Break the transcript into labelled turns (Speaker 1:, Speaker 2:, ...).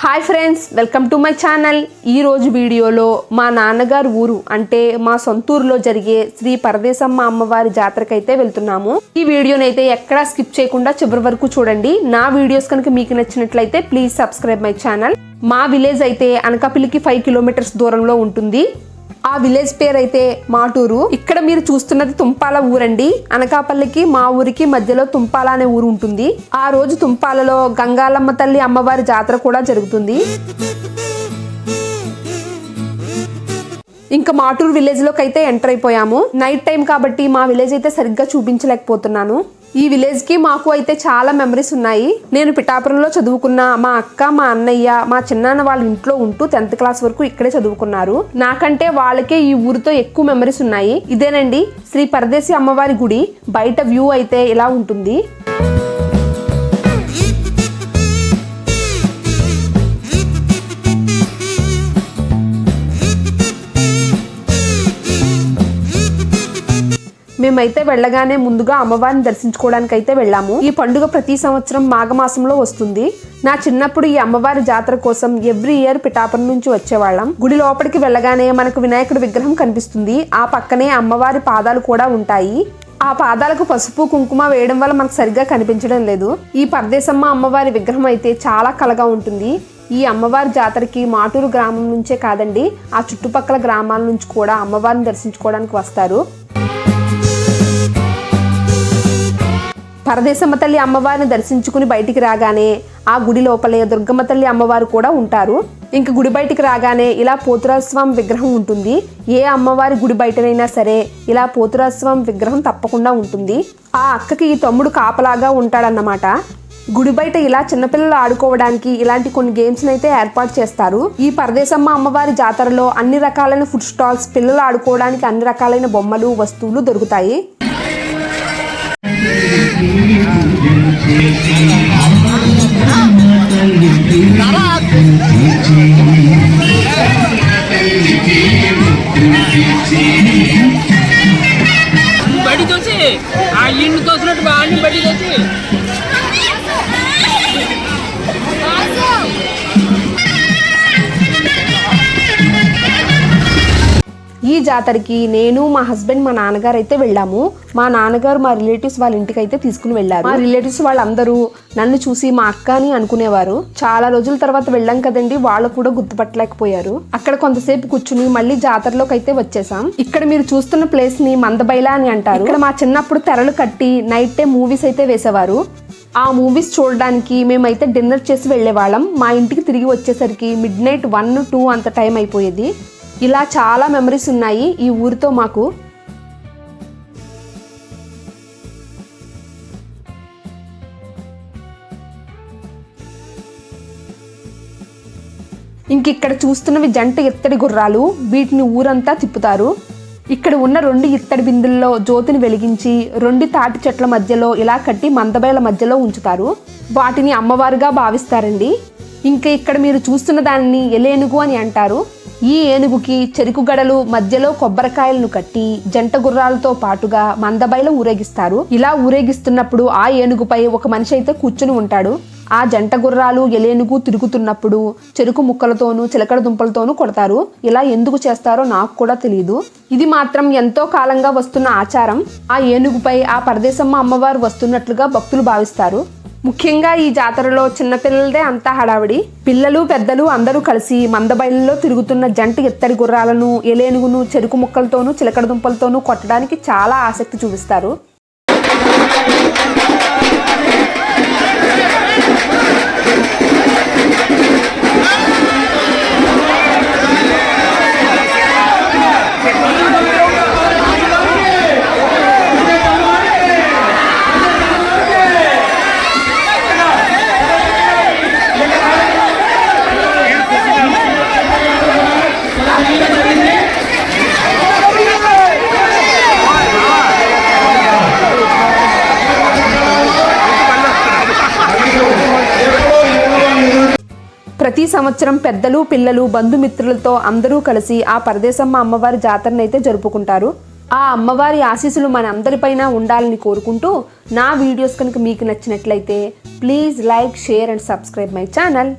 Speaker 1: Hi friends, welcome to my channel. ఈరోజు వీడియోలో మా నాన్నగారు ఊరు అంటే మా సొంతూరులో జరిగే శ్రీ పరదేశమ్మ అమ్మవారి జాతరకైతే వెళ్తున్నాము. ఈ వీడియోనైతే ఎక్కడా స్కిప్ చేయకుండా చివరి వరకు చూడండి. నా వీడియోస్ కనుక మీకు నచ్చినట్లయితే ప్లీజ్ సబ్స్క్రైబ్ మై ఛానల్. మా విలేజ్ అయితే అనకాపల్లికి 5 కిలోమీటర్స్ దూరంలో ఉంటుంది. ఆ విలేజ్ పేరు అయితే మాటూరు. ఇక్కడ మీరు చూస్తున్నది తుంపాల ఊరండి. అనకాపల్లికి మా ఊరికి మధ్యలో తుంపాల అనే ఊరు ఉంటుంది. ఆ రోజు తుంపాలలో గంగాలమ్మ తల్లి అమ్మవారి జాతర కూడా జరుగుతుంది. ఇంకా మాటూరు విలేజ్ లోకి అయితే ఎంటర్ అయిపోయాము. నైట్ టైం కాబట్టి మా విలేజ్ అయితే సరిగ్గా చూపించలేకపోతున్నాను. ఈ విలేజ్ కి మాకు అయితే చాలా మెమరీస్ ఉన్నాయి. నేను పిఠాపురంలో చదువుకున్న మా అక్క, మా అన్నయ్య, మా చిన్నాన్న వాళ్ళ ఇంట్లో ఉంటూ 10th క్లాస్ వరకు ఇక్కడే చదువుకున్నారు. నాకంటే వాళ్ళకే ఈ ఊరితో ఎక్కువ మెమరీస్ ఉన్నాయి. ఇదేనండి శ్రీ పరదేశి అమ్మవారి గుడి. బయట వ్యూ అయితే ఇలా ఉంటుంది. మేమైతే వెళ్ళగానే ముందుగా అమ్మవారిని దర్శించుకోవడానికి అయితే వెళ్ళాము. ఈ పండుగ ప్రతి సంవత్సరం మాఘమాసంలో వస్తుంది. నా చిన్నప్పుడు ఈ అమ్మవారి జాతర కోసం ఎవ్రీ ఇయర్ పిఠాపురం నుంచి వచ్చేవాళ్ళం. గుడి లోపలికి వెళ్ళగానే మనకు వినాయకుడి విగ్రహం కనిపిస్తుంది. ఆ పక్కనే అమ్మవారి పాదాలు కూడా ఉంటాయి. ఆ పాదాలకు పసుపు కుంకుమ వేయడం వల్ల మనకు సరిగ్గా కనిపించడం లేదు. ఈ పరదేశమ్మ అమ్మవారి విగ్రహం అయితే చాలా కళగా ఉంటుంది. ఈ అమ్మవారి జాతరకి మాటూరు గ్రామం నుంచే కాదండి, ఆ చుట్టుపక్కల గ్రామాల నుంచి కూడా అమ్మవారిని దర్శించుకోవడానికి వస్తారు. పరదేశమ్మ తల్లి అమ్మవారిని దర్శించుకుని బయటికి రాగానే ఆ గుడి లోపలే దుర్గమ్మ తల్లి అమ్మవారు కూడా ఉంటారు. ఇంక గుడి బయటికి రాగానే ఇలా పోతురాజస్వామి విగ్రహం ఉంటుంది. ఏ అమ్మవారి గుడి బయటనైనా సరే ఇలా పోతురాజస్వామి విగ్రహం తప్పకుండా ఉంటుంది. ఆ అక్కకి ఈ తమ్ముడు కాపలాగా ఉంటాడన్నమాట. గుడి బయట ఇలా చిన్నపిల్లలు ఆడుకోవడానికి ఇలాంటి కొన్ని గేమ్స్ అయితే ఏర్పాటు చేస్తారు. ఈ పరదేశమ్మ అమ్మవారి జాతరలో అన్ని రకాలైన ఫుడ్ స్టాల్స్, పిల్లలు ఆడుకోవడానికి అన్ని రకాలైన బొమ్మలు, వస్తువులు దొరుకుతాయి.
Speaker 2: బడి తోసి ఆ ఇండు తోసినట్టు బాగా బడి తోసి
Speaker 1: ఈ జాతరకి నేను, మా హస్బెండ్, మా నాన్నగారు అయితే వెళ్ళాము. మా నాన్నగారు మా రిలేటివ్స్ వాళ్ళ ఇంటికి అయితే తీసుకుని వెళ్ళారు. మా రిలేటివ్స్ వాళ్ళందరూ నన్ను చూసి మా అక్క అని అనుకునేవారు. చాలా రోజుల తర్వాత వెళ్ళాం కదండి, వాళ్ళు కూడా గుర్తుపట్టలేకపోయారు. అక్కడ కొంతసేపు కూర్చుని మళ్ళీ జాతరలోకి అయితే వచ్చేసాం. ఇక్కడ మీరు చూస్తున్న ప్లేస్ ని మందబైలా అని అంటారు. ఇక్కడ మా చిన్నప్పుడు తెరలు కట్టి నైట్ టైం మూవీస్ అయితే వేసేవారు. ఆ మూవీస్ చూడడానికి మేమైతే డిన్నర్ చేసి వెళ్ళేవాళ్ళం. మా ఇంటికి తిరిగి వచ్చేసరికి midnight 1-2 అంత టైం అయిపోయేది. ఇలా చాలా మెమరీస్ ఉన్నాయి ఈ ఊరితో మాకు. ఇంకిక్కడ చూస్తున్నవి జంట ఇత్తడి గుర్రాలు. వీటిని ఊరంతా తిప్పుతారు. ఇక్కడ ఉన్న 2 ఇత్తడి బిందుల్లో జ్యోతిని వెలిగించి 2 తాటి చెట్ల మధ్యలో ఇలా కట్టి మందబైల మధ్యలో ఉంచుతారు. వాటిని అమ్మవారుగా భావిస్తారండి. ఇంకా ఇక్కడ మీరు చూస్తున్న దాన్ని ఎలేనుగు అని అంటారు. ఈ ఏనుగుకి చెరుకు గడలు మధ్యలో కొబ్బరికాయలను కట్టి జంట గుర్రాలతో పాటుగా మందబైల ఊరేగిస్తారు. ఇలా ఊరేగిస్తున్నప్పుడు ఆ ఏనుగుపై ఒక మనిషి అయితే కూర్చుని ఉంటాడు. ఆ జంట గుర్రాలు ఎలేనుగు తిరుగుతున్నప్పుడు చెరుకు ముక్కలతోనూ చిలకడ దుంపలతోనూ కొడతారు. ఇలా ఎందుకు చేస్తారో నాకు కూడా తెలియదు. ఇది మాత్రం ఎంతో కాలంగా వస్తున్న ఆచారం. ఆ ఏనుగుపై ఆ పరదేశమ్మ అమ్మవారు వస్తున్నట్లుగా భక్తులు భావిస్తారు. ముఖ్యంగా ఈ జాతరలో చిన్నపిల్లలదే అంతా హడావిడి. పిల్లలు పెద్దలు అందరూ కలిసి మందబైలలో తిరుగుతున్న జంట ఇత్తడి గుర్రాలను, ఎలేనుగును చెరుకు ముక్కలతోనూ చిలకడ దుంపలతోనూ కొట్టడానికి చాలా ఆసక్తి చూపిస్తారు. ప్రతి సంవత్సరం పెద్దలు, పిల్లలు, బంధుమిత్రులతో అందరూ కలిసి ఆ పరదేశమ్మ అమ్మవారి జాతరను అయితే జరుపుకుంటారు. ఆ అమ్మవారి ఆశీస్సులు మనందరిపైన ఉండాలని కోరుకుంటూ నా వీడియోస్ కనుక మీకు నచ్చినట్లయితే please like, share and subscribe my channel.